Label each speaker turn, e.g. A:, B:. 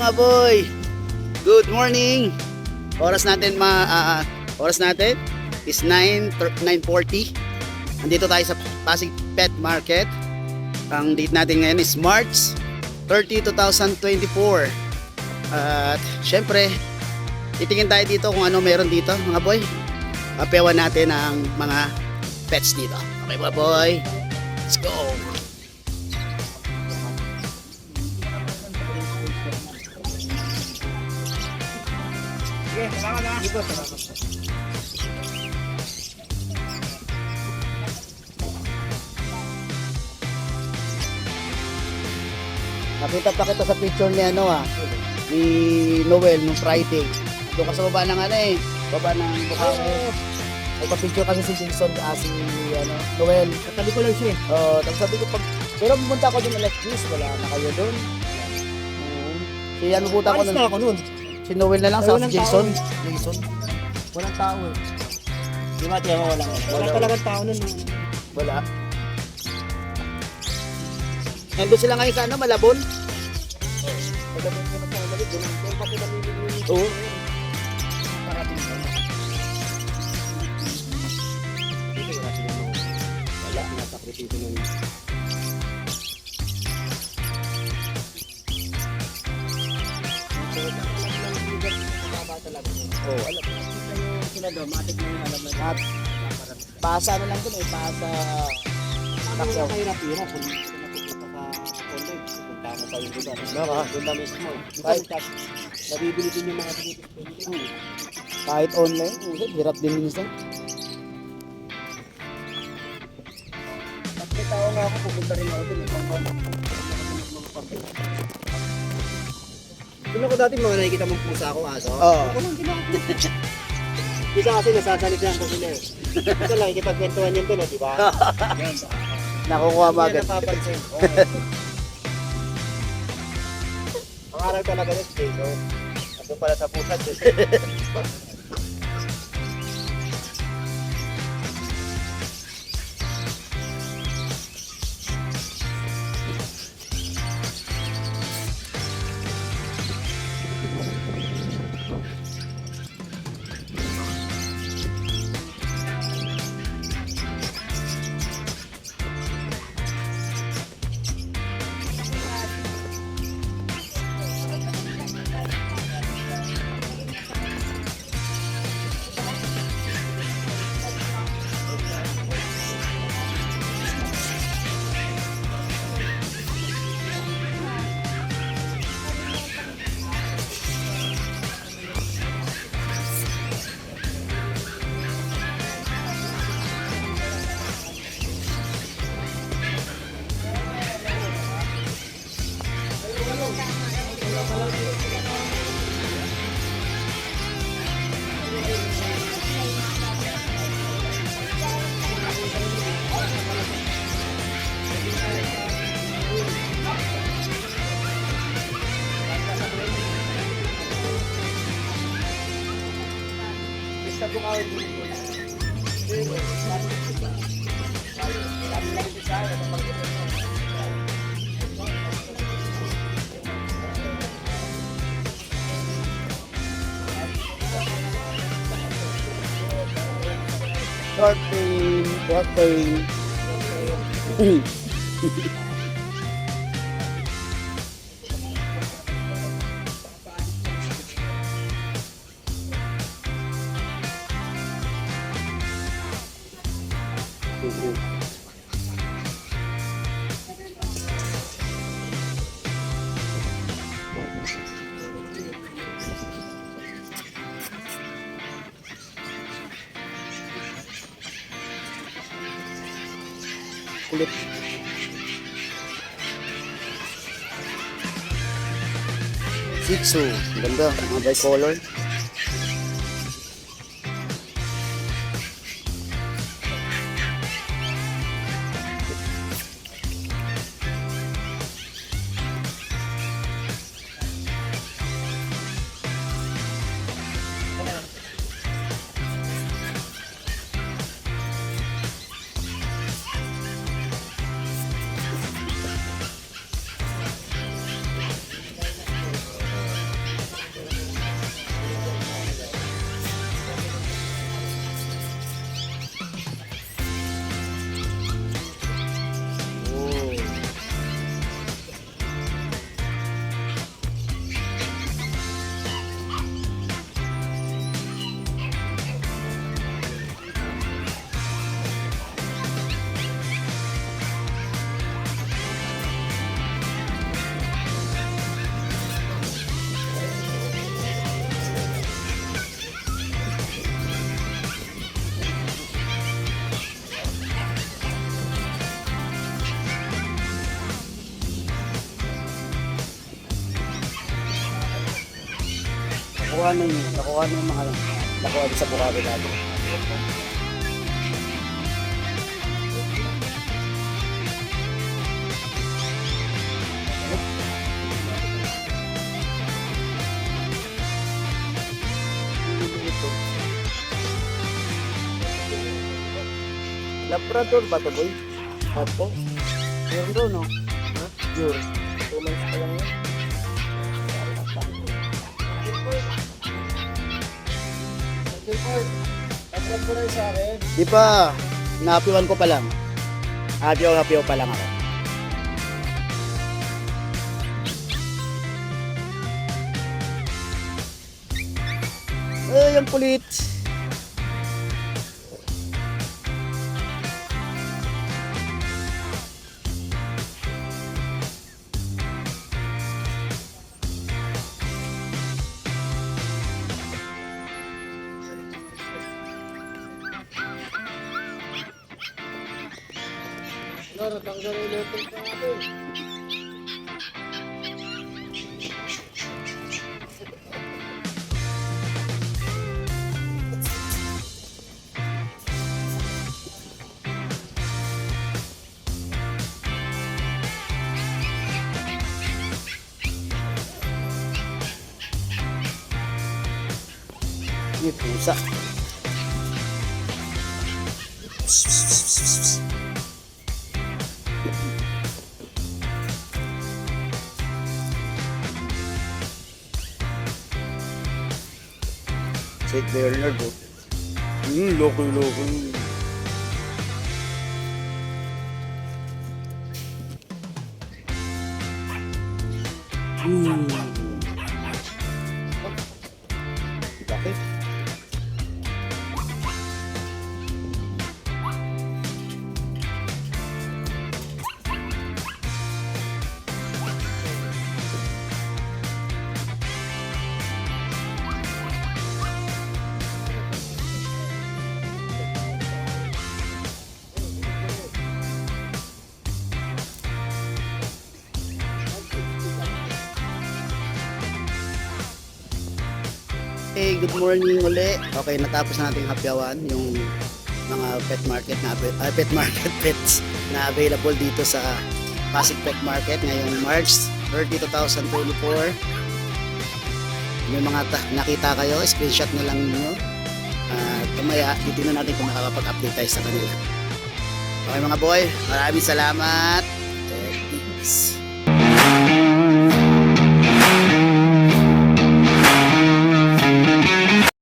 A: mga boy. Good morning. Oras natin is 9:40. Nandito tayo sa Pasig Pet Market. Ang date natin ngayon is March 30, 2024. At syempre, titingin tayo dito kung ano meron dito, mga boy. Papewan natin ang mga pets dito. Okay mga boy? Let's go.
B: Sige, salamat na. Sige po, salamat.
A: Nakita pa kita sa picture ni ni Noel nung Friday. Doon ka sa baba ng baba ng Bukawi. May pa-picture kasi si Jason si Noel.
B: Katabi ko lang siya.
A: Tapos sabi ko pero pumunta ako doon like this, wala na kayo doon. Si pumunta ko
B: Alis na ako nun.
A: Si Noel na lang sa si Jason.
B: Walang tao eh. Di ba, tiyan mo walang talagang tao nun.
A: Wala. Nandun sila ngayon sa Malabon?
B: Malabon ko na sa Malabon. Doon pa sila nililinis.
A: Oo.
B: Parating ka na. Dito wala sila mo. Wala, nasakripisyo nun.
A: Oo, alam mo.
B: Sila doon, matik na yung alam na.
A: Pasa na lang doon pasa.
B: Ano na kayo natira kung napupunta sa college? Punta mo pa yung lugar. Doon na mismo. Nabibili din yung mga pinipili.
A: Kahit online, hirap din minsan.
B: At may tao nga ako, pupunta rin ako din. Doon ako dati mga nakikita mong pusa ako, aso.
A: Oo.
B: Ako lang ginagawa. Isa kasi nasasalitan ko sila eh. Ito lang, ikipagkwentuhan yun doon, di ba?
A: Nakukuha mo
B: Hindi
A: agad.
B: yan napapansin. Ang araw talaga ng Jason. Ando pala sa pusa, Jason.
A: Short pain. Kulit. Shih Tzu. Ganda. Mga bicolor. nakuha na yung mga nakuha sa Bukawi natin. Labrador ba ito, boy? Opo. Meron doon, no? Ha? Pure. 2 months pa lang yun.
B: Tatlag mo na yung sa akin.
A: Di pa. Nahapiwan ko pa lang. Hapiw pa lang ako. Ay, ang kulit.
B: Laro, tanggal yung level pa natin.
A: Ini pusa. St. Bernard, oh. Loko. Bakit? Hey, good morning uli. Okay, natapos na nating hapyawan yung mga pet market pets na available dito sa Pasig Pet Market ngayong March 30, 2024. May mga nakita kayo, screenshot na lang niyo. Tumaya, titignan natin kung makakapag-update tayo sa kanila. Okay mga boy, maraming salamat. Peace.